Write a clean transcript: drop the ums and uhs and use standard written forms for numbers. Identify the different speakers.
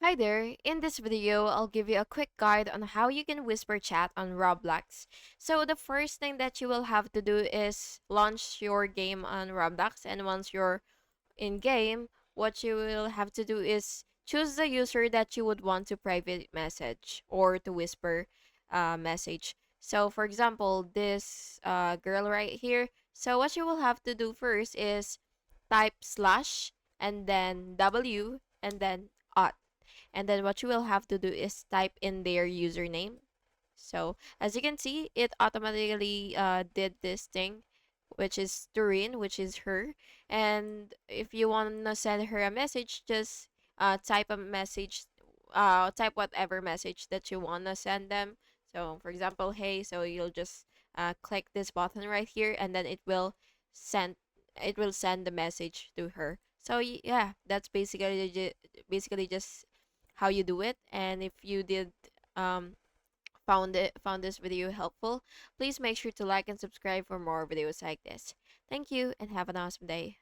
Speaker 1: Hi there, in this video, I'll give you a quick guide on how you can whisper chat on Roblox. So the first thing that you will have to do is launch your game on Roblox, and once you're in game, what you will have to do is choose the user that you would want to private message or to whisper message. So for example, this girl right here. So what you will have to do first is type slash and then W and then ot, and then what you will have to do is type in their username. So as you can see, it automatically did this thing, which is Doreen, which is her. And if you want to send her a message, just type a message, type whatever message that you want to send them. So for example, hey, so you'll just click this button right here, and then send it will send the message to her. So yeah, that's basically just how you do it. And if you did um found this video helpful, please make sure to like and subscribe for more videos like this. Thank you and have an awesome day.